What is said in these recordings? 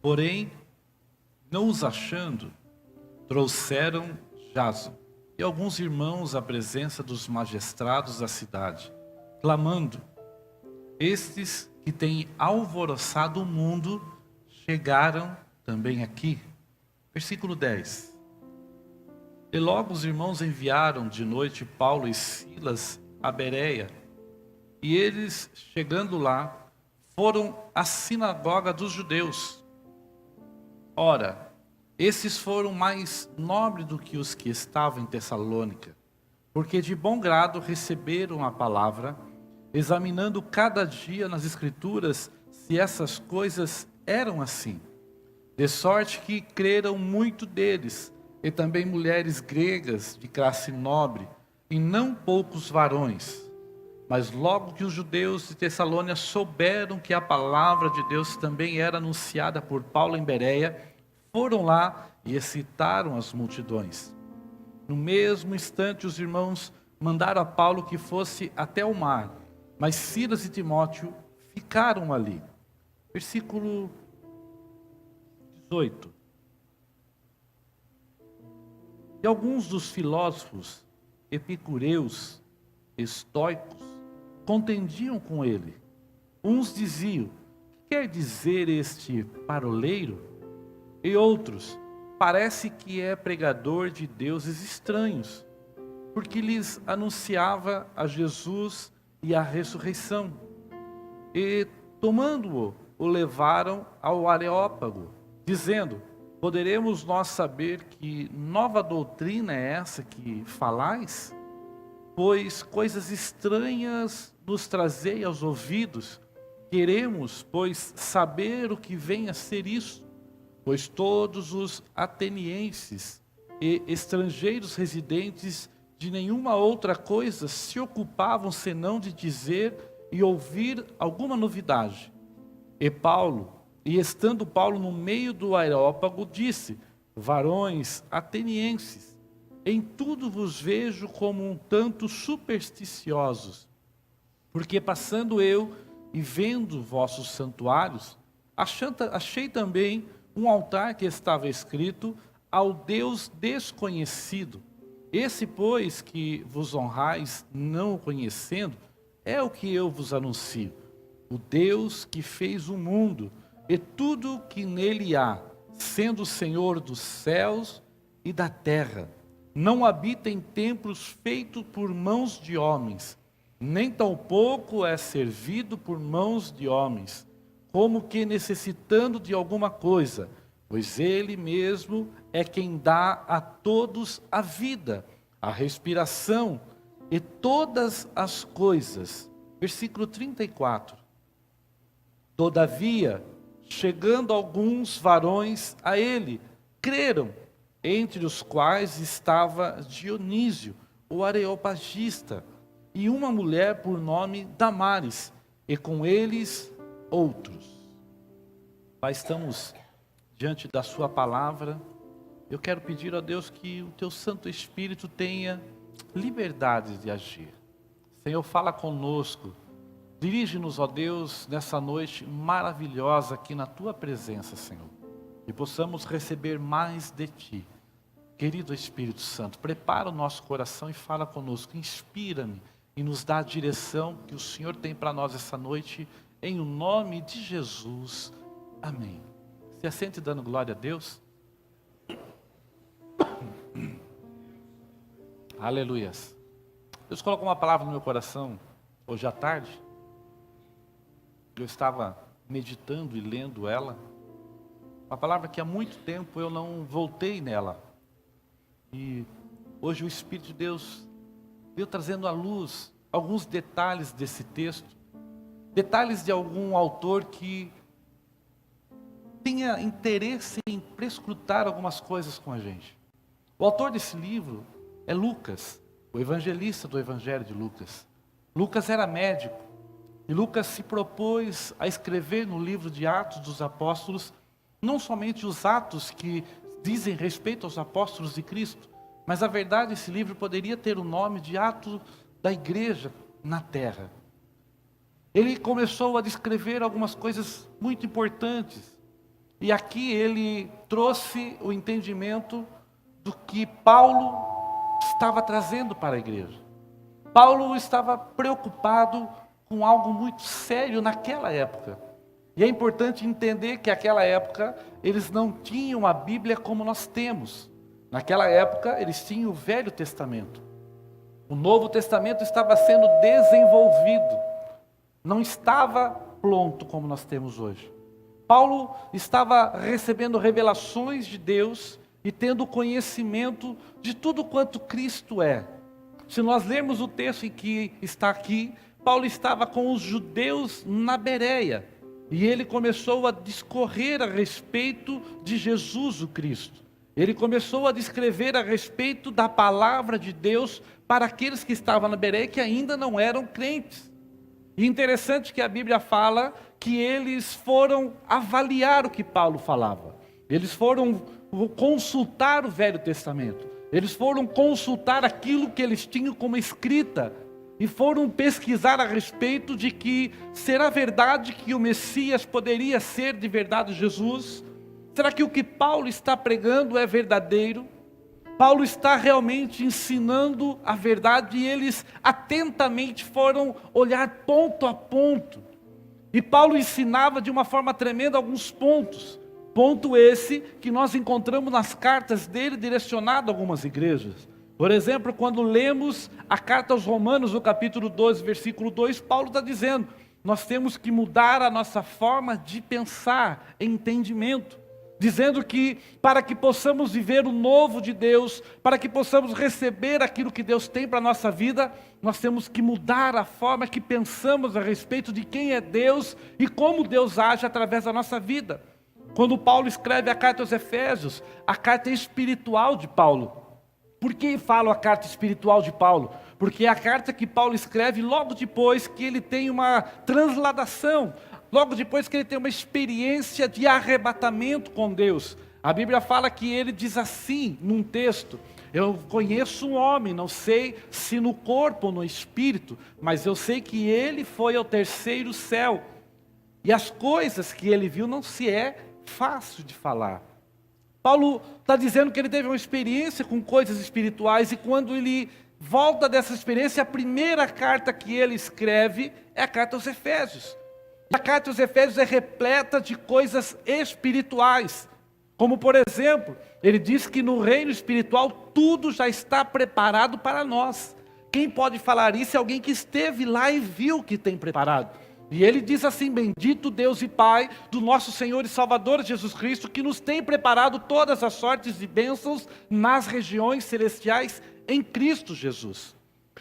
Porém, não os achando, trouxeram Jason e alguns irmãos à presença dos magistrados da cidade, clamando: estes que têm alvoroçado o mundo chegaram também aqui. Versículo 10. E logo os irmãos enviaram de noite Paulo e Silas a Bereia, e eles, chegando lá, foram à sinagoga dos judeus. Ora, esses foram mais nobres do que os que estavam em Tessalônica, porque de bom grado receberam a palavra, examinando cada dia nas Escrituras se essas coisas eram assim. De sorte que creram muito deles, e também mulheres gregas de classe nobre, e não poucos varões. Mas logo que os judeus de Tessalônica souberam que a palavra de Deus também era anunciada por Paulo em Bereia, foram lá e excitaram as multidões. No mesmo instante, os irmãos mandaram a Paulo que fosse até o mar, mas Silas e Timóteo ficaram ali. Versículo 18. E alguns dos filósofos epicureus, estoicos, contendiam com ele. Uns diziam: que quer dizer este paroleiro? E outros: parece que é pregador de deuses estranhos, porque lhes anunciava a Jesus e a ressurreição. E, tomando-o, o levaram ao Areópago, dizendo: poderemos nós saber que nova doutrina é essa que falais? Pois coisas estranhas nos trazei aos ouvidos. Queremos, pois, saber o que vem a ser isso. Pois todos os atenienses e estrangeiros residentes de nenhuma outra coisa se ocupavam senão de dizer e ouvir alguma novidade. E estando Paulo no meio do Areópago, disse: varões atenienses, em tudo vos vejo como um tanto supersticiosos, porque passando eu e vendo vossos santuários, achei também um altar que estava escrito: ao Deus desconhecido. Esse, pois, que vos honrais não o conhecendo, é o que eu vos anuncio: o Deus que fez o mundo e tudo que nele há, sendo o Senhor dos céus e da terra. Não habita em templos feitos por mãos de homens, nem tampouco é servido por mãos de homens, como que necessitando de alguma coisa, pois ele mesmo é quem dá a todos a vida, a respiração e todas as coisas. Versículo 34. Todavia, chegando alguns varões a ele, creram, entre os quais estava Dionísio, o areopagista, e uma mulher por nome Damares, e com eles outros. Pai, estamos diante da sua palavra. Eu quero pedir a Deus que o teu Santo Espírito tenha liberdade de agir. Senhor, fala conosco. Dirige-nos, ó Deus, nessa noite maravilhosa aqui na tua presença, Senhor. E possamos receber mais de ti. Querido Espírito Santo, prepara o nosso coração e fala conosco. Inspira-me e nos dá a direção que o Senhor tem para nós essa noite. Em o nome de Jesus. Amém. Se assente dando glória a Deus. Aleluias. Deus colocou uma palavra no meu coração hoje à tarde. Eu estava meditando e lendo ela. Uma palavra que há muito tempo eu não voltei nela. E hoje o Espírito de Deus veio trazendo à luz alguns detalhes desse texto. Detalhes de algum autor que tenha interesse em prescrutar algumas coisas com a gente. O autor desse livro é Lucas, o evangelista do Evangelho de Lucas. Lucas era médico e Lucas se propôs a escrever no livro de Atos dos Apóstolos não somente os atos que dizem respeito aos apóstolos de Cristo, Mas a verdade, esse livro poderia ter o nome de Atos da Igreja na Terra. Ele começou a descrever algumas coisas muito importantes. E aqui ele trouxe o entendimento do que Paulo estava trazendo para a igreja. Paulo estava preocupado com algo muito sério naquela época. E é importante entender que naquela época eles não tinham a Bíblia como nós temos. Naquela época eles tinham o Velho Testamento. O Novo Testamento estava sendo desenvolvido. Não estava pronto como nós temos hoje. Paulo estava recebendo revelações de Deus e tendo conhecimento de tudo quanto Cristo é. Se nós lermos o texto em que está aqui, Paulo estava com os judeus na Bereia. E ele começou a discorrer a respeito de Jesus o Cristo. Ele começou a descrever a respeito da palavra de Deus para aqueles que estavam na Bereia que ainda não eram crentes. E interessante que a Bíblia fala que eles foram avaliar o que Paulo falava. Eles foram consultar o Velho Testamento. Eles foram consultar aquilo que eles tinham como escrita. E foram pesquisar a respeito de que será verdade que o Messias poderia ser de verdade Jesus? Será que o que Paulo está pregando é verdadeiro? Paulo está realmente ensinando a verdade e eles atentamente foram olhar ponto a ponto. E Paulo ensinava de uma forma tremenda alguns pontos. Ponto esse que nós encontramos nas cartas dele direcionado a algumas igrejas. Por exemplo, quando lemos a carta aos Romanos, no capítulo 12, versículo 2, Paulo está dizendo, nós temos que mudar a nossa forma de pensar, entendimento. Dizendo que para que possamos viver o novo de Deus, para que possamos receber aquilo que Deus tem para a nossa vida, nós temos que mudar a forma que pensamos a respeito de quem é Deus e como Deus age através da nossa vida. Quando Paulo escreve a carta aos Efésios, a carta espiritual de Paulo. Por que falo a carta espiritual de Paulo? Porque é a carta que Paulo escreve logo depois que ele tem uma transladação, logo depois que ele tem uma experiência de arrebatamento com Deus. A Bíblia fala que ele diz assim, num texto, eu conheço um homem, não sei se no corpo ou no espírito, mas eu sei que ele foi ao terceiro céu. E as coisas que ele viu não se é fácil de falar. Paulo está dizendo que ele teve uma experiência com coisas espirituais e quando ele volta dessa experiência, a primeira carta que ele escreve é a carta aos Efésios. A carta aos Efésios é repleta de coisas espirituais. Como por exemplo, ele diz que no reino espiritual tudo já está preparado para nós. Quem pode falar isso é alguém que esteve lá e viu o que tem preparado. E ele diz assim, bendito Deus e Pai do nosso Senhor e Salvador Jesus Cristo, que nos tem preparado todas as sortes de bênçãos nas regiões celestiais em Cristo Jesus.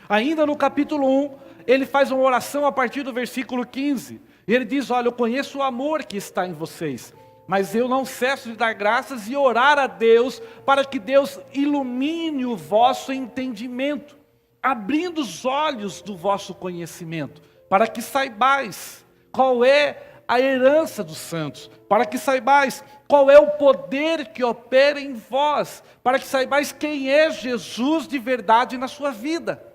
Ainda no capítulo 1, ele faz uma oração a partir do versículo 15. E ele diz, olha, eu conheço o amor que está em vocês, mas eu não cesso de dar graças e orar a Deus para que Deus ilumine o vosso entendimento, abrindo os olhos do vosso conhecimento, para que saibais qual é a herança dos santos, para que saibais qual é o poder que opera em vós, para que saibais quem é Jesus de verdade na sua vida.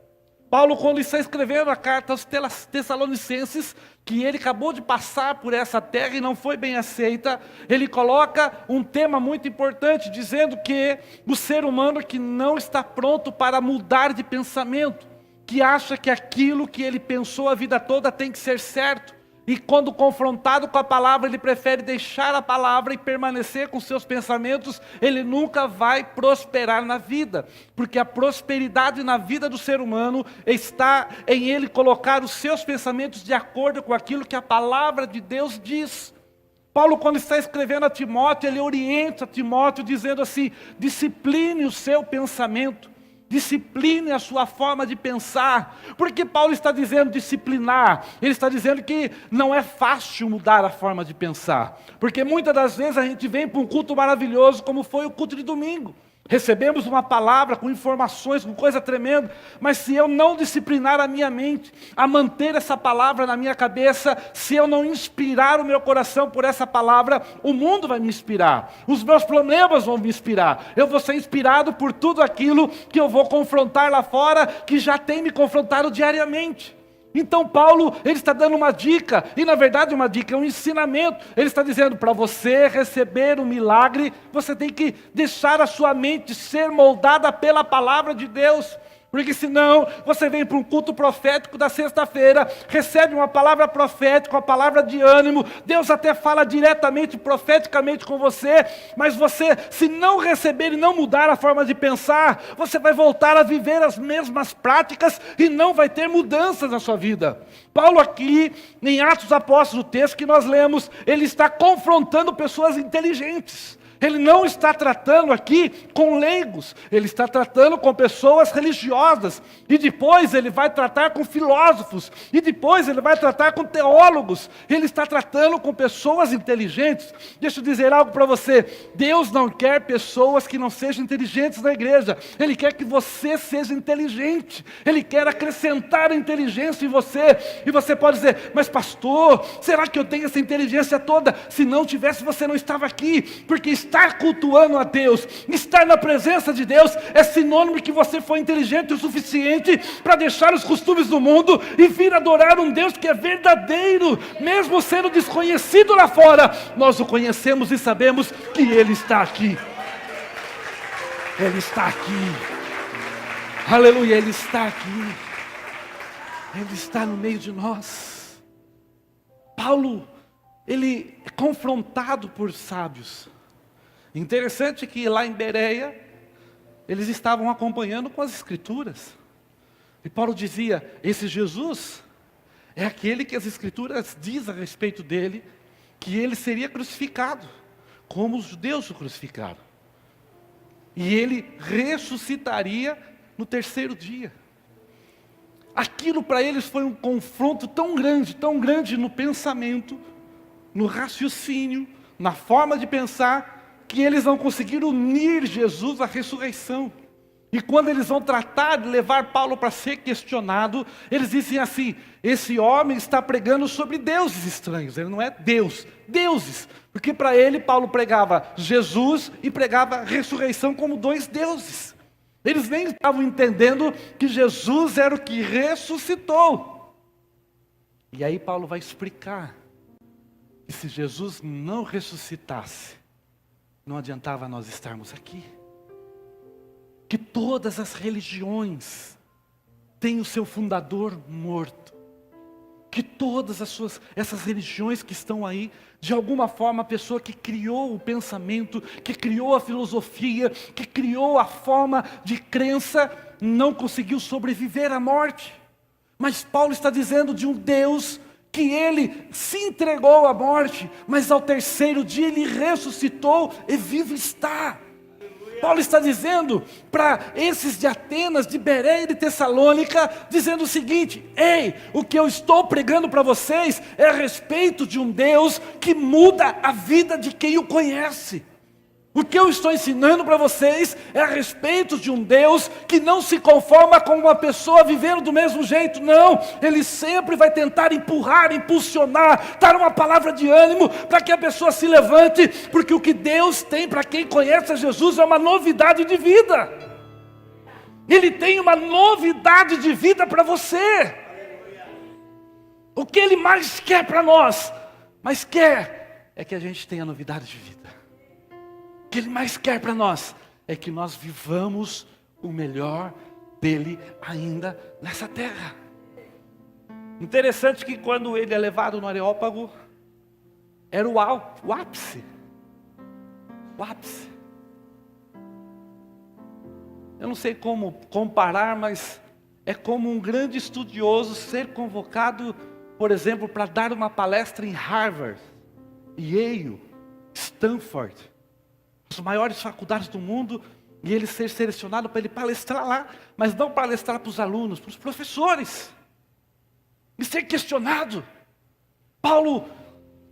Paulo, quando está escrevendo a carta aos Tessalonicenses, que ele acabou de passar por essa terra e não foi bem aceita, ele coloca um tema muito importante, dizendo que o ser humano que não está pronto para mudar de pensamento, que acha que aquilo que ele pensou a vida toda tem que ser certo. E quando confrontado com a palavra, ele prefere deixar a palavra e permanecer com seus pensamentos, ele nunca vai prosperar na vida. Porque a prosperidade na vida do ser humano está em ele colocar os seus pensamentos de acordo com aquilo que a palavra de Deus diz. Paulo, quando está escrevendo a Timóteo, ele orienta Timóteo dizendo assim, discipline o seu pensamento. Discipline a sua forma de pensar. Por que Paulo está dizendo disciplinar? Ele está dizendo que não é fácil mudar a forma de pensar. Porque muitas das vezes a gente vem para um culto maravilhoso, como foi o culto de domingo. Recebemos uma palavra com informações, com coisa tremenda, mas se eu não disciplinar a minha mente, a manter essa palavra na minha cabeça, se eu não inspirar o meu coração por essa palavra, o mundo vai me inspirar, os meus problemas vão me inspirar, eu vou ser inspirado por tudo aquilo que eu vou confrontar lá fora, que já tem me confrontado diariamente. Então Paulo, ele está dando uma dica, e na verdade uma dica é um ensinamento. Ele está dizendo, para você receber um milagre, você tem que deixar a sua mente ser moldada pela palavra de Deus. Porque senão, você vem para um culto profético da sexta-feira, recebe uma palavra profética, uma palavra de ânimo, Deus até fala diretamente, profeticamente com você, mas você, se não receber e não mudar a forma de pensar, você vai voltar a viver as mesmas práticas e não vai ter mudanças na sua vida. Paulo aqui, em Atos dos Apóstolos, o texto que nós lemos, ele está confrontando pessoas inteligentes. Ele não está tratando aqui com leigos, ele está tratando com pessoas religiosas, e depois ele vai tratar com filósofos, e depois ele vai tratar com teólogos. Ele está tratando com pessoas inteligentes. Deixa eu dizer algo para você, Deus não quer pessoas que não sejam inteligentes na igreja, Ele quer que você seja inteligente, Ele quer acrescentar a inteligência em você, e você pode dizer, mas pastor, será que eu tenho essa inteligência toda? Se não tivesse, você não estava aqui, porque estar cultuando a Deus, estar na presença de Deus, é sinônimo de que você foi inteligente o suficiente para deixar os costumes do mundo e vir adorar um Deus que é verdadeiro, mesmo sendo desconhecido lá fora, nós o conhecemos e sabemos que Ele está aqui. Ele está aqui. Aleluia, Ele está aqui. Ele está no meio de nós. Paulo, ele é confrontado por sábios. Interessante que lá em Bereia, eles estavam acompanhando com as Escrituras. E Paulo dizia, esse Jesus é aquele que as Escrituras dizem a respeito dele, que ele seria crucificado, como os judeus o crucificaram. E ele ressuscitaria no terceiro dia. Aquilo para eles foi um confronto tão grande no pensamento, no raciocínio, na forma de pensar, que eles não conseguiram unir Jesus à ressurreição. E quando eles vão tratar de levar Paulo para ser questionado, eles dizem assim, esse homem está pregando sobre deuses estranhos, ele não é Deus, deuses. Porque para ele, Paulo pregava Jesus e pregava ressurreição como dois deuses. Eles nem estavam entendendo que Jesus era o que ressuscitou. E aí Paulo vai explicar que se Jesus não ressuscitasse, não adiantava nós estarmos aqui. Que todas as religiões têm o seu fundador morto. Que todas essas religiões que estão aí, de alguma forma a pessoa que criou o pensamento, que criou a filosofia, que criou a forma de crença, não conseguiu sobreviver à morte. Mas Paulo está dizendo de um Deus que ele se entregou à morte, mas ao terceiro dia ele ressuscitou e vivo está. Paulo está dizendo para esses de Atenas, de Bereia e de Tessalônica, dizendo o seguinte, ei, o que eu estou pregando para vocês é a respeito de um Deus que muda a vida de quem o conhece. O que eu estou ensinando para vocês é a respeito de um Deus que não se conforma com uma pessoa vivendo do mesmo jeito, não. Ele sempre vai tentar empurrar, impulsionar, dar uma palavra de ânimo para que a pessoa se levante, porque o que Deus tem para quem conhece a Jesus é uma novidade de vida. Ele tem uma novidade de vida para você. O que Ele mais quer para nós, mas quer, é que a gente tenha novidade de vida. O que Ele mais quer para nós é que nós vivamos o melhor dEle ainda nessa terra. Interessante que quando ele é levado no Areópago, era o ápice. O ápice. Eu não sei como comparar, mas é como um grande estudioso ser convocado, por exemplo, para dar uma palestra em Harvard, Yale, Stanford, as maiores faculdades do mundo, e ele ser selecionado para ele palestrar lá, mas não palestrar para os alunos, para os professores, e ser questionado. Paulo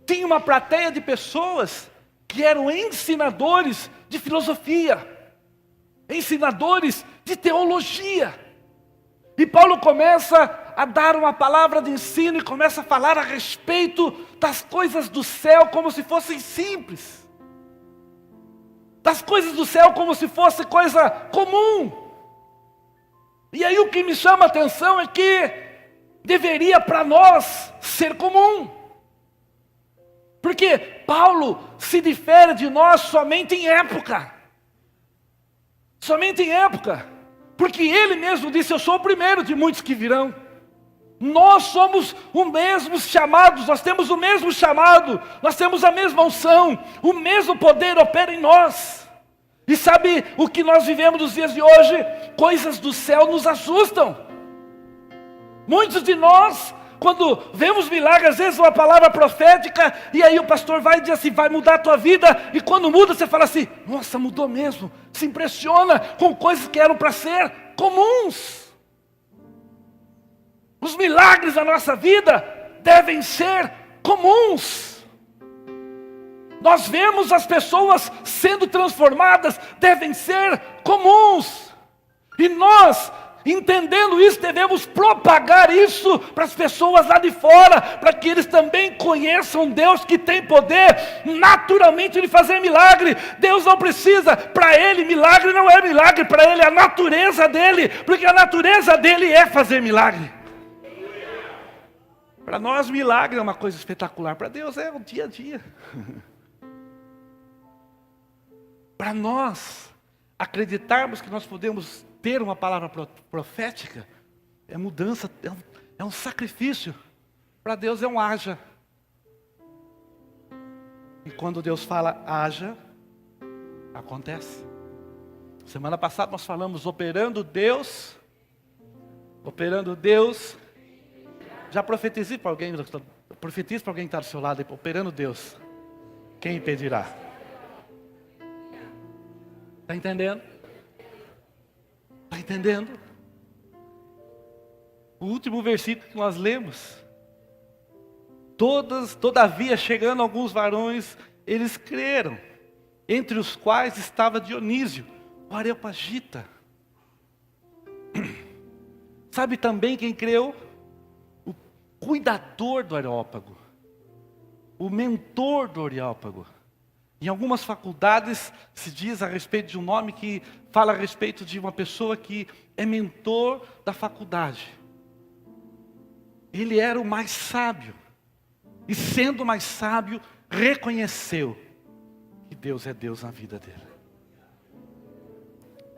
tinha uma plateia de pessoas que eram ensinadores de filosofia, ensinadores de teologia. E Paulo começa a dar uma palavra de ensino e começa a falar a respeito das coisas do céu como se fossem simples. Das coisas do céu como se fosse coisa comum. E aí o que me chama a atenção é que deveria para nós ser comum. Porque Paulo se difere de nós somente em época. Somente em época. Porque ele mesmo disse, eu sou o primeiro de muitos que virão. Nós somos os mesmos chamados, nós temos o mesmo chamado, nós temos a mesma unção, o mesmo poder opera em nós. E sabe o que nós vivemos nos dias de hoje? Coisas do céu nos assustam. Muitos de nós, quando vemos milagres, às vezes uma palavra profética, e aí o pastor vai e diz assim, vai mudar a tua vida, e quando muda você fala assim, nossa, mudou mesmo. Se impressiona com coisas que eram para ser comuns. Os milagres da nossa vida devem ser comuns. Nós vemos as pessoas sendo transformadas, devem ser comuns. E nós, entendendo isso, devemos propagar isso para as pessoas lá de fora, para que eles também conheçam Deus que tem poder naturalmente de fazer milagre. Deus não precisa, para Ele milagre não é milagre, para Ele é a natureza dEle, porque a natureza dEle é fazer milagre. Para nós milagre é uma coisa espetacular, para Deus é o dia a dia. Para nós acreditarmos que nós podemos ter uma palavra profética, é mudança, é um sacrifício. Para Deus é um haja. E quando Deus fala haja, acontece. Semana passada nós falamos operando Deus. Já profetize para alguém, profetize para alguém que está do seu lado, operando Deus. Quem impedirá? Está entendendo? Está entendendo? O último versículo que nós lemos. Todavia, chegando alguns varões, eles creram. Entre os quais estava Dionísio, o Areopagita. Sabe também quem creu? O cuidador do Areópago. O mentor do Areópago. Em algumas faculdades se diz a respeito de um nome que fala a respeito de uma pessoa que é mentor da faculdade. Ele era o mais sábio. E sendo o mais sábio, reconheceu que Deus é Deus na vida dele.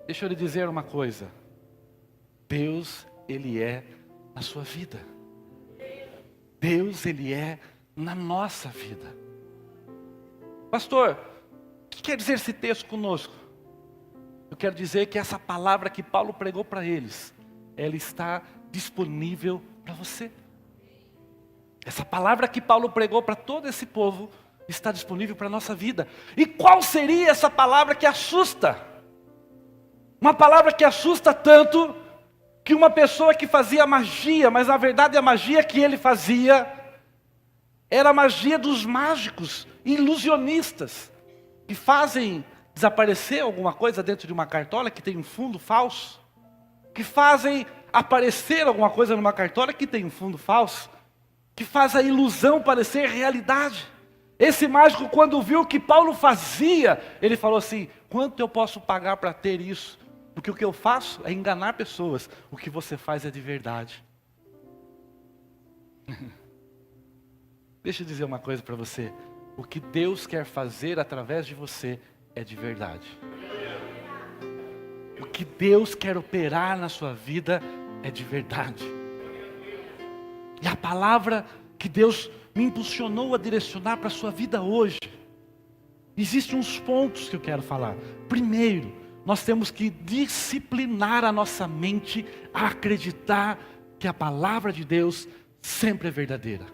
Deixa eu lhe dizer uma coisa. Deus, Ele é na sua vida. Deus, Ele é na nossa vida. Pastor, o que quer dizer esse texto conosco? Eu quero dizer que essa palavra que Paulo pregou para eles, ela está disponível para você. Essa palavra que Paulo pregou para todo esse povo, está disponível para a nossa vida. E qual seria essa palavra que assusta? Uma palavra que assusta tanto, que uma pessoa que fazia magia, mas na verdade a magia que ele fazia, era a magia dos mágicos, ilusionistas, que fazem desaparecer alguma coisa dentro de uma cartola que tem um fundo falso, que fazem aparecer alguma coisa numa cartola que tem um fundo falso, que faz a ilusão parecer realidade. Esse mágico, quando viu o que Paulo fazia, ele falou assim, quanto eu posso pagar para ter isso? Porque o que eu faço é enganar pessoas, o que você faz é de verdade. Deixa eu dizer uma coisa para você. O que Deus quer fazer através de você é de verdade. O que Deus quer operar na sua vida é de verdade. E a palavra que Deus me impulsionou a direcionar para a sua vida hoje. Existem uns pontos que eu quero falar. Primeiro, nós temos que disciplinar a nossa mente a acreditar que a palavra de Deus sempre é verdadeira.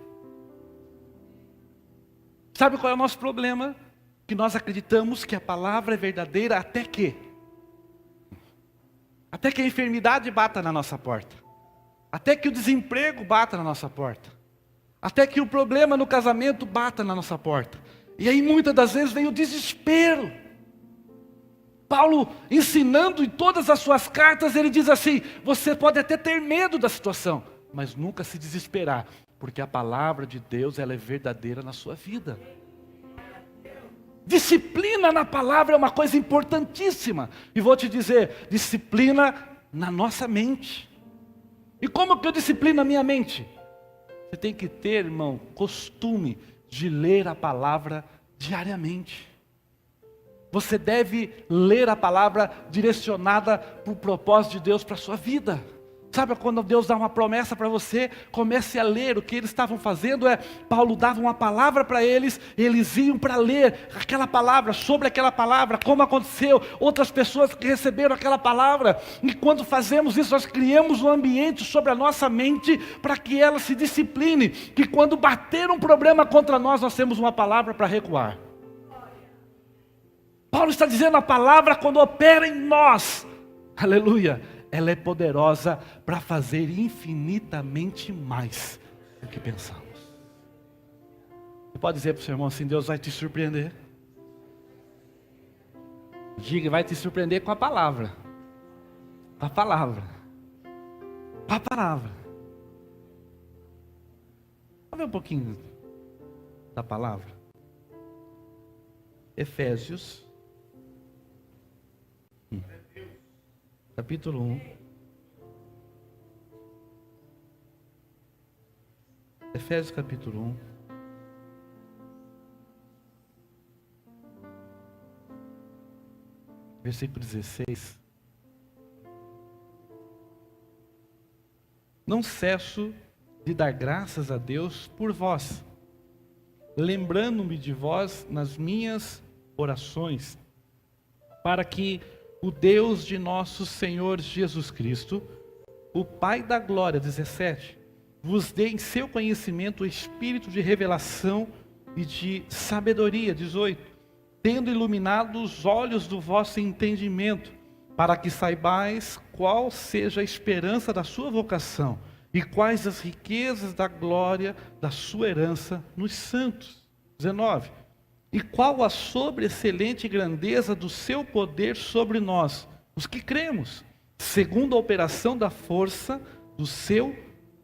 Sabe qual é o nosso problema? Que nós acreditamos que a palavra é verdadeira até que a enfermidade bata na nossa porta. Até que o desemprego bata na nossa porta. Até que o problema no casamento bata na nossa porta. E aí muitas das vezes vem o desespero. Paulo, ensinando em todas as suas cartas, ele diz assim: você pode até ter medo da situação, mas nunca se desesperar, porque a palavra de Deus, ela é verdadeira na sua vida. Disciplina na palavra é uma coisa importantíssima. E vou te dizer, disciplina na nossa mente. E como que eu disciplino a minha mente? Você tem que ter, irmão, costume de ler a palavra diariamente. Você deve ler a palavra direcionada para o propósito de Deus para a sua vida. Sabe quando Deus dá uma promessa para você? Comece a ler. O que eles estavam fazendo Paulo dava uma palavra para eles, eles iam para ler aquela palavra, sobre aquela palavra, como aconteceu, outras pessoas que receberam aquela palavra. E quando fazemos isso, nós criamos um ambiente sobre a nossa mente, para que ela se discipline, que quando bater um problema contra nós, nós temos uma palavra para recuar. Paulo está dizendo, a palavra quando opera em nós, aleluia, ela é poderosa para fazer infinitamente mais do que pensamos. Você pode dizer para o seu irmão assim: Deus vai te surpreender. Diga, vai te surpreender com a palavra. Com a palavra. Com a palavra. Vamos ver um pouquinho da palavra. Efésios. Capítulo 1. Efésios capítulo 1. Versículo 16. Não cesso de dar graças a Deus por vós, lembrando-me de vós nas minhas orações, para que o Deus de nosso Senhor Jesus Cristo, o Pai da glória, 17, vos dê em seu conhecimento o espírito de revelação e de sabedoria, 18, tendo iluminado os olhos do vosso entendimento, para que saibais qual seja a esperança da sua vocação e quais as riquezas da glória da sua herança nos santos, 19, e qual a sobreexcelente grandeza do seu poder sobre nós, os que cremos, segundo a operação da força do seu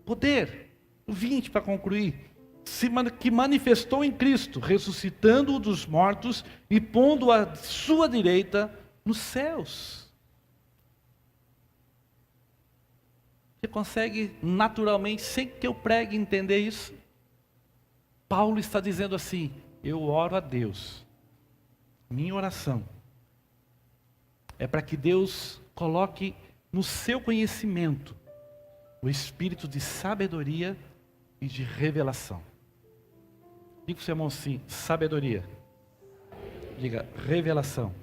poder. 20 para concluir. Que manifestou em Cristo, ressuscitando-o dos mortos e pondo a sua direita nos céus. Você consegue naturalmente, sem que eu pregue, entender isso? Paulo está dizendo assim: eu oro a Deus, minha oração é para que Deus coloque no seu conhecimento o espírito de sabedoria e de revelação. Diga para o seu irmão assim: sabedoria. Diga, revelação.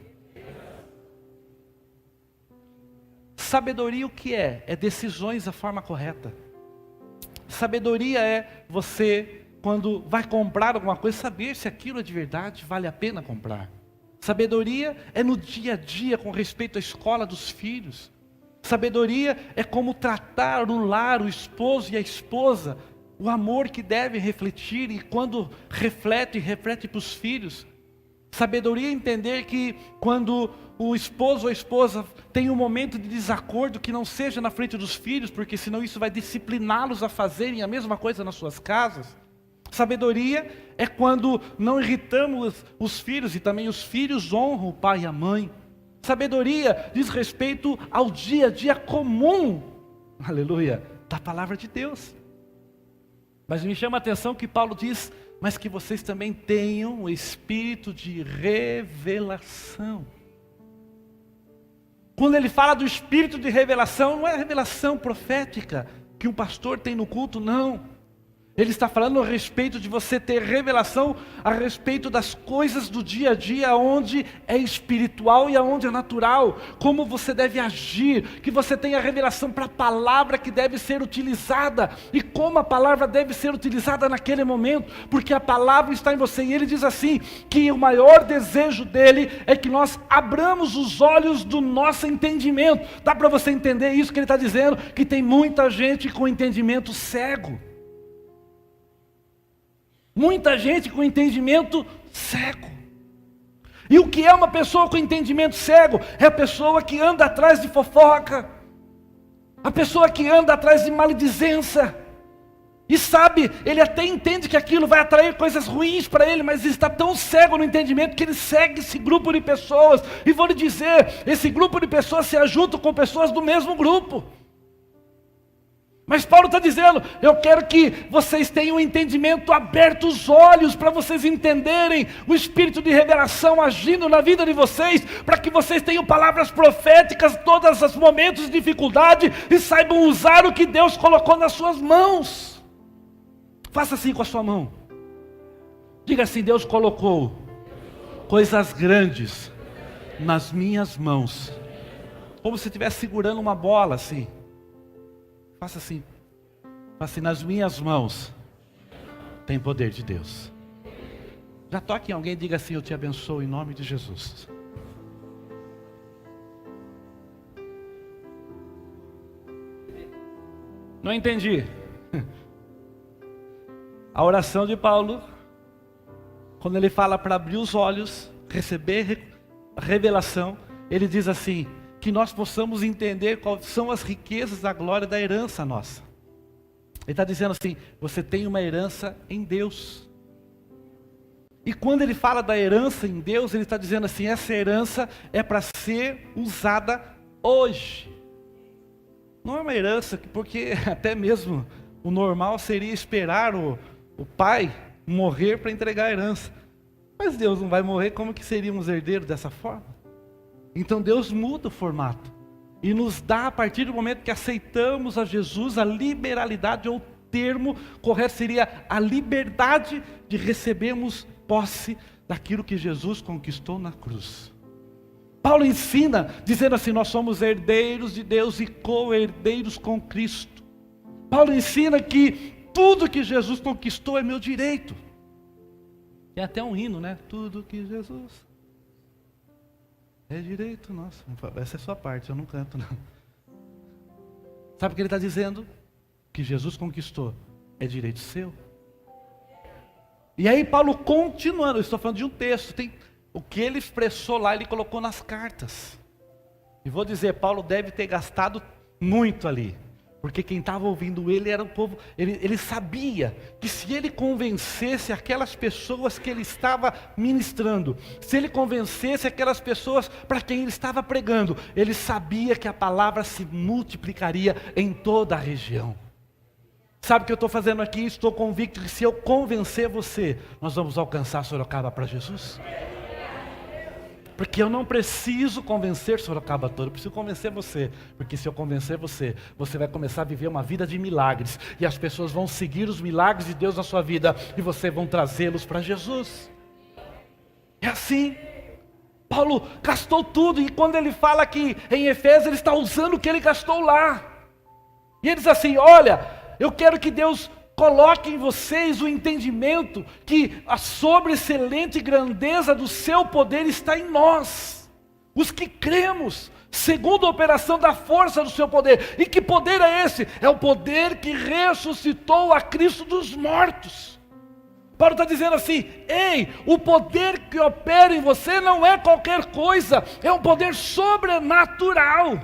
Sabedoria o que é? É decisões da forma correta. Sabedoria é você, quando vai comprar alguma coisa, saber se aquilo é de verdade, vale a pena comprar. Sabedoria é no dia a dia com respeito à escola dos filhos. Sabedoria é como tratar no lar o esposo e a esposa, o amor que deve refletir, e quando reflete para os filhos. Sabedoria é entender que quando o esposo ou a esposa tem um momento de desacordo, que não seja na frente dos filhos, porque senão isso vai discipliná-los a fazerem a mesma coisa nas suas casas. Sabedoria é quando não irritamos os filhos e também os filhos honram o pai e a mãe. Sabedoria diz respeito ao dia a dia comum, aleluia, da palavra de Deus. Mas me chama a atenção que Paulo diz, mas que vocês também tenham o espírito de revelação. Quando ele fala do espírito de revelação, não é a revelação profética que um pastor tem no culto, não. Ele está falando a respeito de você ter revelação a respeito das coisas do dia a dia, onde é espiritual e aonde é natural, como você deve agir, que você tenha revelação para a palavra que deve ser utilizada, e como a palavra deve ser utilizada naquele momento, porque a palavra está em você, e ele diz assim, que o maior desejo dele é que nós abramos os olhos do nosso entendimento. Dá para você entender isso que ele está dizendo? Que tem muita gente com entendimento cego. Muita gente com entendimento cego. E o que é uma pessoa com entendimento cego? É a pessoa que anda atrás de fofoca, a pessoa que anda atrás de maledicência. E sabe, ele até entende que aquilo vai atrair coisas ruins para ele, mas ele está tão cego no entendimento que ele segue esse grupo de pessoas. E vou lhe dizer, esse grupo de pessoas se ajunta com pessoas do mesmo grupo. Mas Paulo está dizendo, eu quero que vocês tenham um entendimento aberto, os olhos, para vocês entenderem o espírito de revelação agindo na vida de vocês, para que vocês tenham palavras proféticas todos os momentos de dificuldade e saibam usar o que Deus colocou nas suas mãos. Faça assim com a sua mão. Diga assim, Deus colocou coisas grandes nas minhas mãos. Como se estivesse segurando uma bola assim. Faça assim. Faça assim, nas minhas mãos tem poder de Deus. Já toque em alguém e diga assim, eu te abençoo em nome de Jesus. Não entendi. A oração de Paulo, quando ele fala para abrir os olhos, receber a revelação, ele diz assim, que nós possamos entender quais são as riquezas da glória da herança nossa. Ele está dizendo assim, você tem uma herança em Deus. E quando ele fala da herança em Deus, ele está dizendo assim, essa herança é para ser usada hoje. Não é uma herança, porque até mesmo o normal seria esperar o pai morrer para entregar a herança. Mas Deus não vai morrer, como que seríamos herdeiros dessa forma? Então Deus muda o formato e nos dá, a partir do momento que aceitamos a Jesus, a liberalidade, ou o termo correto seria a liberdade de recebermos posse daquilo que Jesus conquistou na cruz. Paulo ensina, dizendo assim, nós somos herdeiros de Deus e co-herdeiros com Cristo. Paulo ensina que tudo que Jesus conquistou é meu direito. Tem até um hino, né? Tudo que Jesus é direito nosso. Essa é a sua parte, eu não canto não. Sabe o que ele está dizendo? Que Jesus conquistou é direito seu. E aí Paulo continuando, eu estou falando de um texto, tem o que ele expressou lá, ele colocou nas cartas. E vou dizer, Paulo deve ter gastado muito ali. Porque quem estava ouvindo ele era o povo, ele sabia que se ele convencesse aquelas pessoas que ele estava ministrando, se ele convencesse aquelas pessoas para quem ele estava pregando, ele sabia que a palavra se multiplicaria em toda a região. Sabe o que eu estou fazendo aqui? Estou convicto que se eu convencer você, nós vamos alcançar Sorocaba para Jesus. Porque eu não preciso convencer Sorocaba todo, eu preciso convencer você. Porque se eu convencer você, você vai começar a viver uma vida de milagres. E as pessoas vão seguir os milagres de Deus na sua vida. E você vão trazê-los para Jesus. É assim. Paulo gastou tudo. E quando ele fala aqui em Efésios, ele está usando o que ele gastou lá. E ele diz assim, olha, eu quero que Deus coloque em vocês o entendimento que a sobreexcelente grandeza do seu poder está em nós, os que cremos, segundo a operação da força do seu poder. E que poder é esse? É o poder que ressuscitou a Cristo dos mortos. Paulo está dizendo assim, ei, o poder que opera em você não é qualquer coisa, é um poder sobrenatural.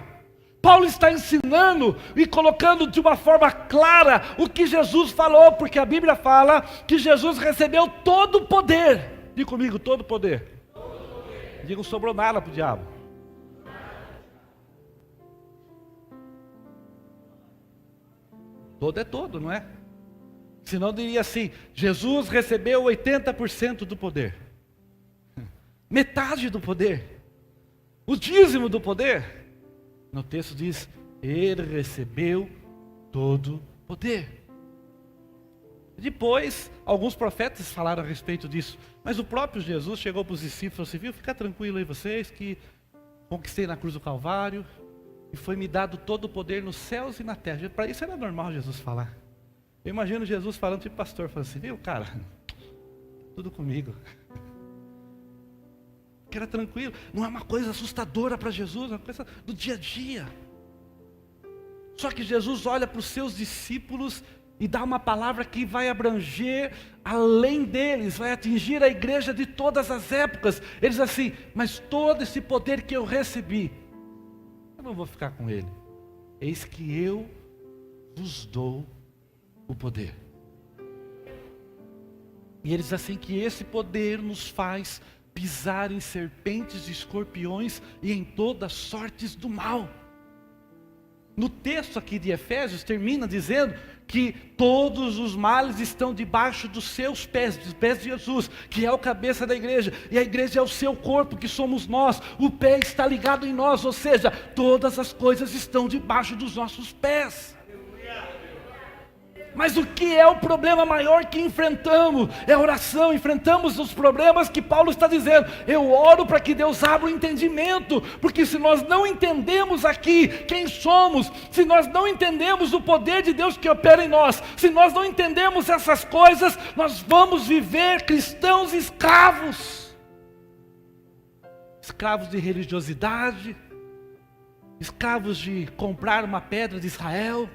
Paulo está ensinando e colocando de uma forma clara o que Jesus falou, porque a Bíblia fala que Jesus recebeu todo o poder. Diga comigo, todo o poder. Diga, não sobrou nada para o diabo. Todo é todo, não é? Senão diria assim, Jesus recebeu 80% do poder. Metade do poder. O dízimo do poder. No texto diz, ele recebeu todo o poder. Depois, alguns profetas falaram a respeito disso. Mas o próprio Jesus chegou para os discípulos e falou assim, viu, fica tranquilo aí vocês, que conquistei na cruz do Calvário, e foi me dado todo o poder nos céus e na terra. Para isso era normal Jesus falar. Eu imagino Jesus falando, tipo pastor, falando assim, viu cara, tudo comigo. Que era tranquilo, não é uma coisa assustadora para Jesus, é uma coisa do dia a dia. Só que Jesus olha para os seus discípulos e dá uma palavra que vai abranger além deles, vai atingir a igreja de todas as épocas. Ele diz assim: mas todo esse poder que eu recebi, eu não vou ficar com ele. Eis que eu vos dou o poder. E ele diz assim que esse poder nos faz pisar em serpentes e escorpiões e em todas sortes do mal. No texto aqui de Efésios termina dizendo que todos os males estão debaixo dos seus pés, dos pés de Jesus, que é o cabeça da igreja, e a igreja é o seu corpo, que somos nós, o pé está ligado em nós, ou seja, todas as coisas estão debaixo dos nossos pés. Mas o que é o problema maior que enfrentamos? É a oração. Enfrentamos os problemas que Paulo está dizendo. Eu oro para que Deus abra o entendimento, porque se nós não entendemos aqui quem somos, se nós não entendemos o poder de Deus que opera em nós, se nós não entendemos essas coisas, nós vamos viver cristãos escravos. Escravos de religiosidade, escravos de comprar uma pedra de Israel,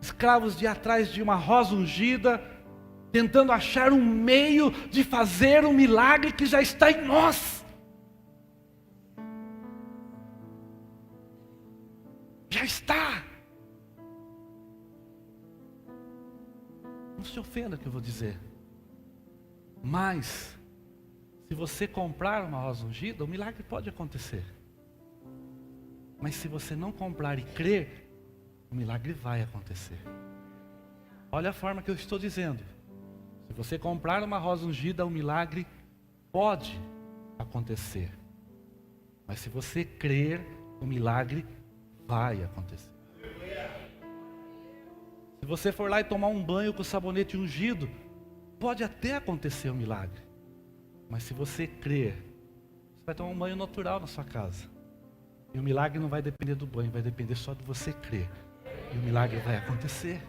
escravos de ir atrás de uma rosa ungida, tentando achar um meio de fazer um milagre que já está em nós. Já está. Não se ofenda que eu vou dizer, mas se você comprar uma rosa ungida, o milagre pode acontecer. Mas se você não comprar e crer, o milagre vai acontecer. Olha a forma que eu estou dizendo. Se você comprar uma rosa ungida, o milagre pode acontecer. Mas se você crer, o milagre vai acontecer. Se você for lá e tomar um banho com sabonete ungido, pode até acontecer o milagre. Mas se você crer, você vai tomar um banho natural na sua casa. E o milagre não vai depender do banho, vai depender só de você crer. E o milagre vai acontecer.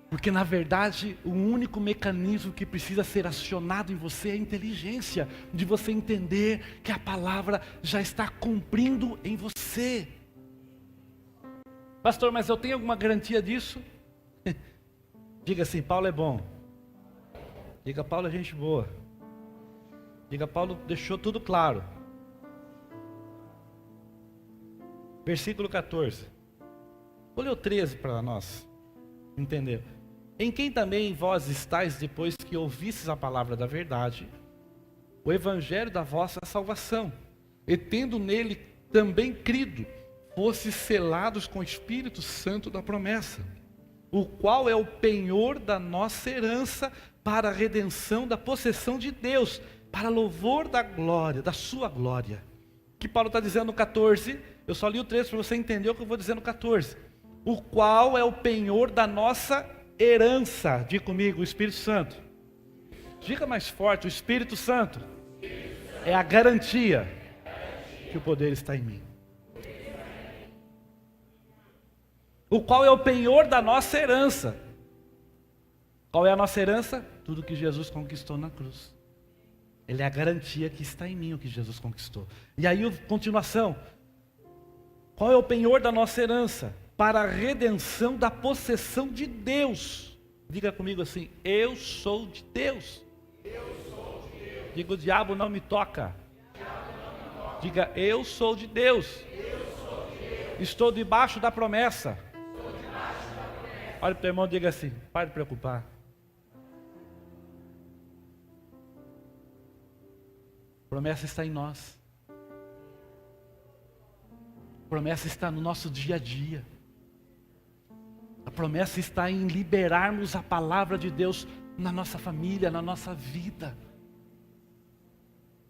Porque na verdade o único mecanismo que precisa ser acionado em você é a inteligência de você entender que a palavra já está cumprindo em você. Pastor, mas eu tenho alguma garantia disso? Diga assim: Paulo é bom. Diga: Paulo é gente boa. Diga: Paulo deixou tudo claro. Versículo 14. Vou ler o 13 para nós entender. Em quem também vós estáis depois que ouvistes a palavra da verdade, o evangelho da vossa salvação, e tendo nele também crido, fostes selados com o Espírito Santo da promessa, o qual é o penhor da nossa herança para a redenção da possessão de Deus, para louvor da glória, da sua glória. O que Paulo está dizendo no 14, eu só li o 13 para você entender o que eu vou dizer no 14. O qual é o penhor da nossa herança. Diga comigo: o Espírito Santo. Diga mais forte: o Espírito Santo é a garantia que o poder está em mim. O qual é o penhor da nossa herança. Qual é a nossa herança? Tudo que Jesus conquistou na cruz. Ele é a garantia que está em mim, o que Jesus conquistou. E aí, continuação. Qual é o penhor da nossa herança? Para a redenção da possessão de Deus. Diga comigo assim: eu sou de Deus. Eu sou de Deus. Diga: o diabo não me toca. Diga: eu sou de Deus. Eu sou de Deus. Estou debaixo da promessa. Estou debaixo da promessa. Olha para o teu irmão e diga assim: pare de preocupar. A promessa está em nós. A promessa está no nosso dia a dia. A promessa está em liberarmos a palavra de Deus na nossa família, na nossa vida.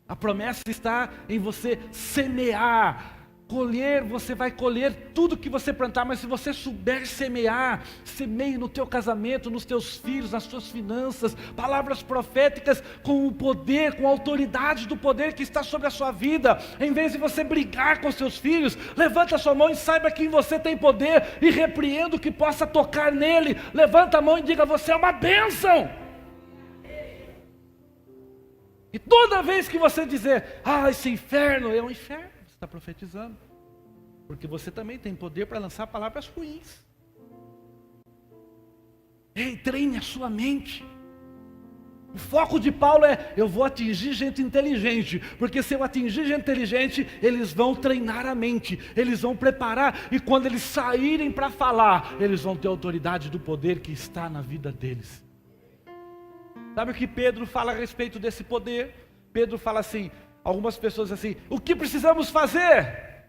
A promessa está em você semear, colher. Você vai colher tudo que você plantar, mas se você souber semear, semeie no teu casamento, nos teus filhos, nas suas finanças, palavras proféticas com o poder, com a autoridade do poder que está sobre a sua vida. Em vez de você brigar com seus filhos, levanta a sua mão e saiba que em você tem poder e repreenda o que possa tocar nele. Levanta a mão e diga: você é uma bênção. E toda vez que você dizer: esse inferno é um inferno, está profetizando, porque você também tem poder para lançar palavras ruins. Ei, treine a sua mente. O foco de Paulo é: eu vou atingir gente inteligente, porque se eu atingir gente inteligente, eles vão treinar a mente, eles vão preparar, e quando eles saírem para falar, eles vão ter autoridade do poder que está na vida deles. Sabe o que Pedro fala a respeito desse poder? Pedro fala assim, algumas pessoas assim: o que precisamos fazer?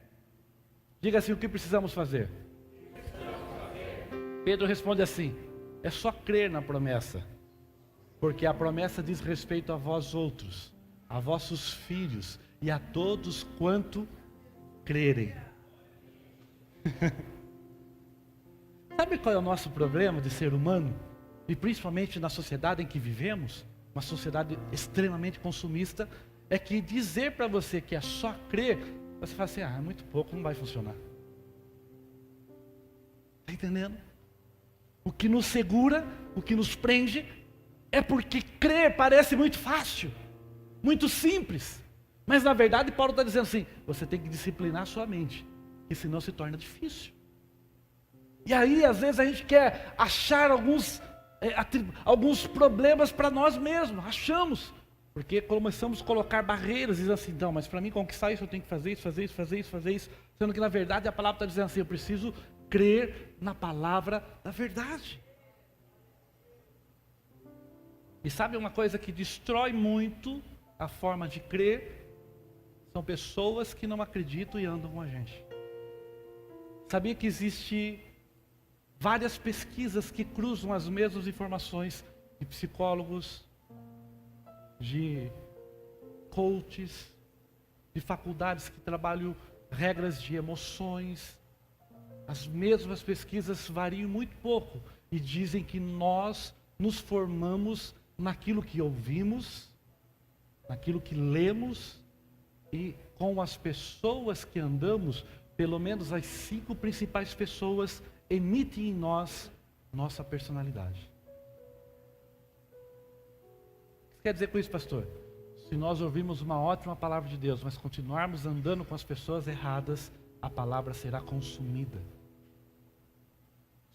Diga assim: o que precisamos fazer? Pedro responde assim: é só crer na promessa. Porque a promessa diz respeito a vós outros, a vossos filhos e a todos quanto crerem. Sabe qual é o nosso problema de ser humano? E principalmente na sociedade em que vivemos, uma sociedade extremamente consumista, é que dizer para você que é só crer, você fala assim: é muito pouco, não vai funcionar. Está entendendo? O que nos segura, o que nos prende, é porque crer parece muito fácil, muito simples. Mas na verdade Paulo está dizendo assim: você tem que disciplinar a sua mente, que senão se torna difícil. E aí às vezes a gente quer achar alguns problemas para nós mesmos, achamos. Porque começamos a colocar barreiras, dizendo assim: não, mas para mim conquistar isso eu tenho que fazer isso, fazer isso, fazer isso, fazer isso. Sendo que na verdade a palavra está dizendo assim: eu preciso crer na palavra da verdade. E sabe uma coisa que destrói muito a forma de crer? São pessoas que não acreditam e andam com a gente. Sabia que existe várias pesquisas que cruzam as mesmas informações de psicólogos, de coaches, de faculdades que trabalham regras de emoções. As mesmas pesquisas variam muito pouco e dizem que nós nos formamos naquilo que ouvimos, naquilo que lemos e com as pessoas que andamos. Pelo menos as 5 principais pessoas emitem em nós nossa personalidade. O que quer dizer com isso, pastor? Se nós ouvirmos uma ótima palavra de Deus, mas continuarmos andando com as pessoas erradas, a palavra será consumida.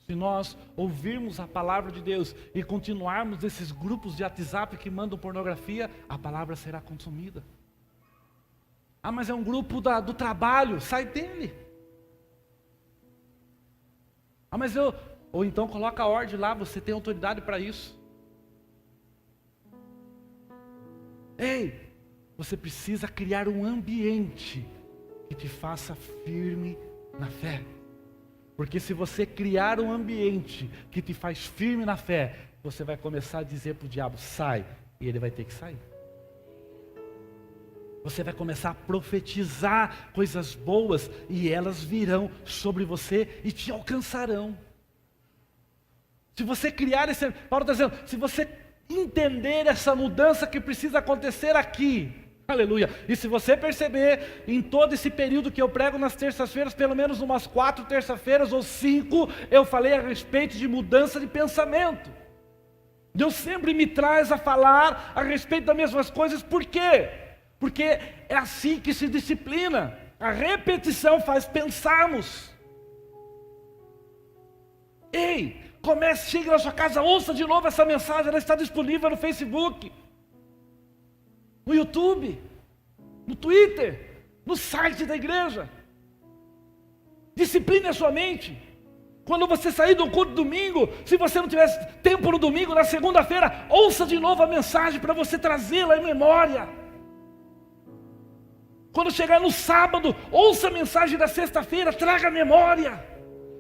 Se nós ouvirmos a palavra de Deus e continuarmos esses grupos de WhatsApp que mandam pornografia, a palavra será consumida. Ah, mas é um grupo do trabalho, sai dele. Ah, mas ou então coloca a ordem lá, você tem autoridade para isso. Ei, você precisa criar um ambiente que te faça firme na fé. Porque se você criar um ambiente que te faz firme na fé, você vai começar a dizer para o diabo: sai, e ele vai ter que sair. Você vai começar a profetizar coisas boas e elas virão sobre você e te alcançarão. Se você criar esse... Paulo está dizendo, se você entender essa mudança que precisa acontecer aqui, aleluia, e se você perceber em todo esse período que eu prego nas terças-feiras, pelo menos umas 4 terças-feiras ou 5, eu falei a respeito de mudança de pensamento. Deus sempre me traz a falar a respeito das mesmas coisas. Por quê? Porque é assim que se disciplina. A repetição faz pensarmos. Ei, comece, chegue na sua casa, ouça de novo essa mensagem, ela está disponível no Facebook, no YouTube, no Twitter, no site da igreja. Discipline a sua mente. Quando você sair do culto domingo, se você não tiver tempo no domingo, na segunda-feira, ouça de novo a mensagem para você trazê-la em memória. Quando chegar no sábado, ouça a mensagem da sexta-feira, traga a memória.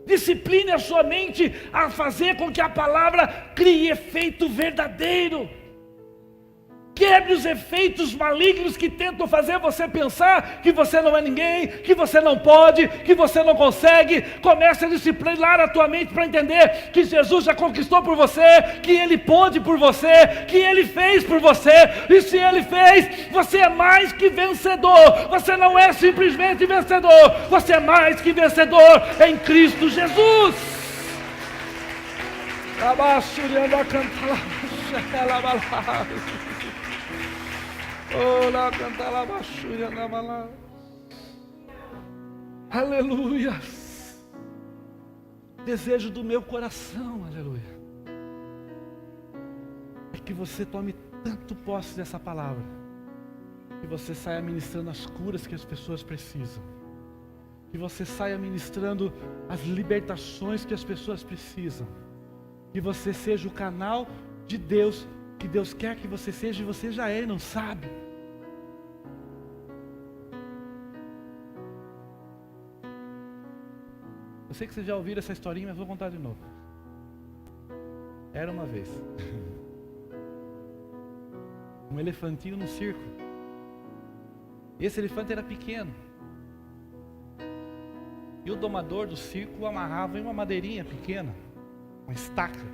Discipline a sua mente a fazer com que a palavra crie efeito verdadeiro. Quebre os efeitos malignos que tentam fazer você pensar que você não é ninguém, que você não pode, que você não consegue. Comece a disciplinar a tua mente para entender que Jesus já conquistou por você, que Ele pôde por você, que Ele fez por você. E se Ele fez, você é mais que vencedor. Você não é simplesmente vencedor, você é mais que vencedor em Cristo Jesus. Aleluia. Desejo do meu coração, aleluia, que você tome tanto posse dessa palavra, que você saia ministrando as curas que as pessoas precisam, que você saia ministrando as libertações que as pessoas precisam, que você seja o canal de Deus, que Deus quer que você seja e você já é e não sabe. Eu sei que vocês já ouviram essa historinha, mas vou contar de novo. Era uma vez um elefantinho no circo. Esse elefante era pequeno. E o domador do circo o amarrava em uma madeirinha pequena, uma estaca.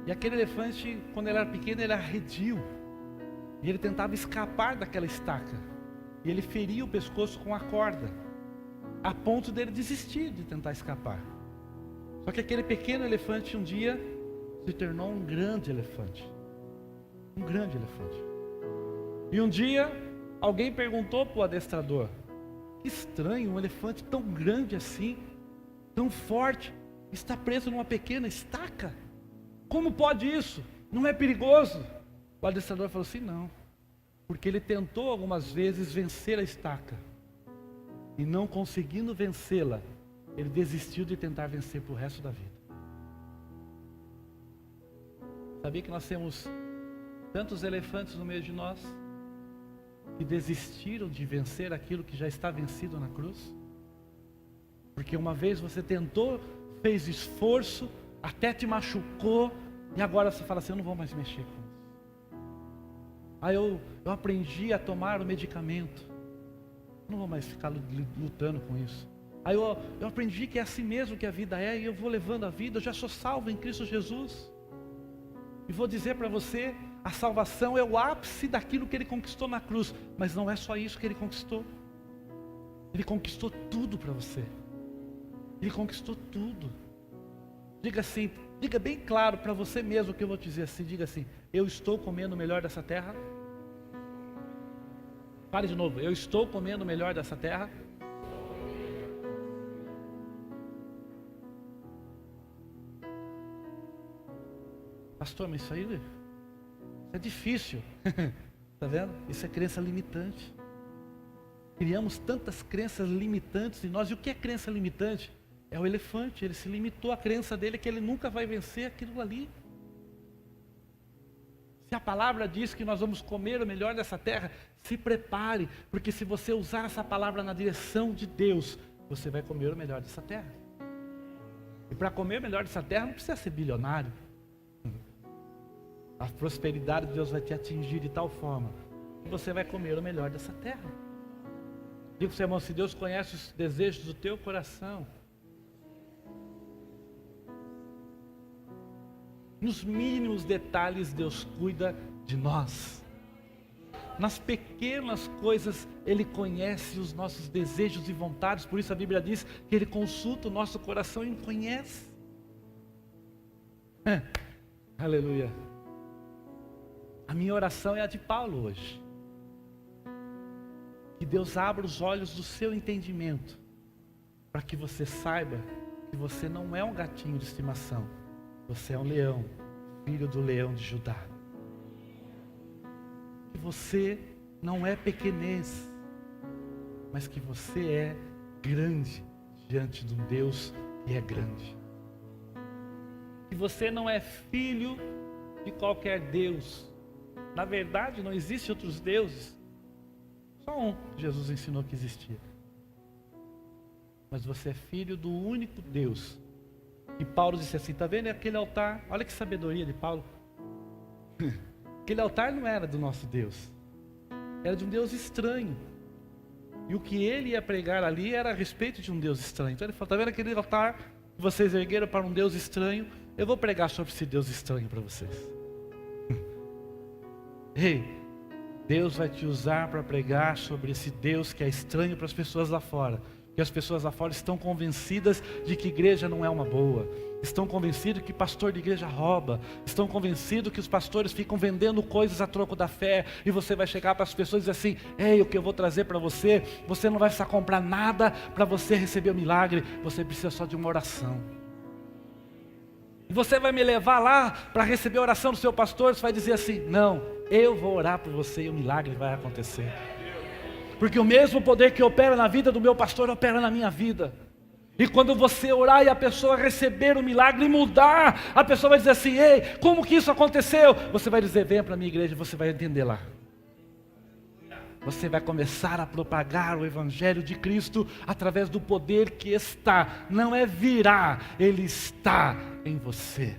E aquele elefante, quando ele era pequeno, ele era arredio. E ele tentava escapar daquela estaca. E ele feria o pescoço com a corda, a ponto dele desistir de tentar escapar. Só que aquele pequeno elefante um dia se tornou um grande elefante. Um grande elefante. E um dia alguém perguntou para o adestrador: que estranho, um elefante tão grande assim, tão forte, está preso numa pequena estaca. Como pode isso? Não é perigoso? O adestrador falou assim: não, porque ele tentou algumas vezes vencer a estaca, e não conseguindo vencê-la, ele desistiu de tentar vencer para o resto da vida. Sabia que nós temos tantos elefantes no meio de nós, que desistiram de vencer aquilo que já está vencido na cruz? Porque uma vez você tentou, fez esforço, até te machucou, e agora você fala assim: eu não vou mais mexer com isso. Eu aprendi a tomar o medicamento, não vou mais ficar lutando com isso. Eu aprendi que é assim mesmo que a vida é, e eu vou levando a vida, eu já sou salvo em Cristo Jesus. E vou dizer para você, a salvação é o ápice daquilo que Ele conquistou na cruz, mas não é só isso que Ele conquistou. Ele conquistou tudo para você. Ele conquistou tudo. Diga assim, diga bem claro para você mesmo o que eu vou te dizer assim, diga assim: eu estou comendo o melhor dessa terra. Fale de novo: eu estou comendo o melhor dessa terra. Pastor, mas isso aí é difícil. Está vendo? Isso é crença limitante. Criamos tantas crenças limitantes em nós. E o que é crença limitante? É o elefante. Ele se limitou à crença dele que ele nunca vai vencer aquilo ali. Se a palavra diz que nós vamos comer o melhor dessa terra, se prepare, porque se você usar essa palavra na direção de Deus, você vai comer o melhor dessa terra. E para comer o melhor dessa terra não precisa ser bilionário. A prosperidade de Deus vai te atingir de tal forma que você vai comer o melhor dessa terra. Diga para o seu irmão: se Deus conhece os desejos do teu coração, nos mínimos detalhes Deus cuida de nós. Nas pequenas coisas Ele conhece os nossos desejos e vontades. Por isso a Bíblia diz que Ele consulta o nosso coração e conhece. Aleluia. A minha oração é a de Paulo hoje. Que Deus abra os olhos do seu entendimento, para que você saiba que você não é um gatinho de estimação. Você é um leão, filho do leão de Judá. Que você não é pequenez, mas que você é grande diante de um Deus que é grande. Que você não é filho de qualquer Deus. Na verdade, não existe outros deuses. Só um que Jesus ensinou que existia. Mas você é filho do único Deus. E Paulo disse assim: está vendo aquele altar? Olha que sabedoria de Paulo. Aquele altar não era do nosso Deus. Era de um Deus estranho. E o que ele ia pregar ali era a respeito de um Deus estranho. Então ele falou: está vendo aquele altar que vocês ergueram para um Deus estranho? Eu vou pregar sobre esse Deus estranho para vocês. Ei, Deus vai te usar para pregar sobre esse Deus que é estranho para as pessoas lá fora. Porque as pessoas lá fora estão convencidas de que igreja não é uma boa. Estão convencidos que pastor de igreja rouba. Estão convencidos que os pastores ficam vendendo coisas a troco da fé. E você vai chegar para as pessoas e dizer assim: ei, o que eu vou trazer para você, você não vai precisar comprar nada para você receber o milagre. Você precisa só de uma oração. E você vai me levar lá para receber a oração do seu pastor, você vai dizer assim, não, eu vou orar por você e o milagre vai acontecer. Porque o mesmo poder que opera na vida do meu pastor, opera na minha vida. E quando você orar e a pessoa receber o milagre e mudar, a pessoa vai dizer assim, ei, como que isso aconteceu? Você vai dizer, venha para a minha igreja, você vai entender lá. Você vai começar a propagar o Evangelho de Cristo através do poder que está, não é virá, ele está em você.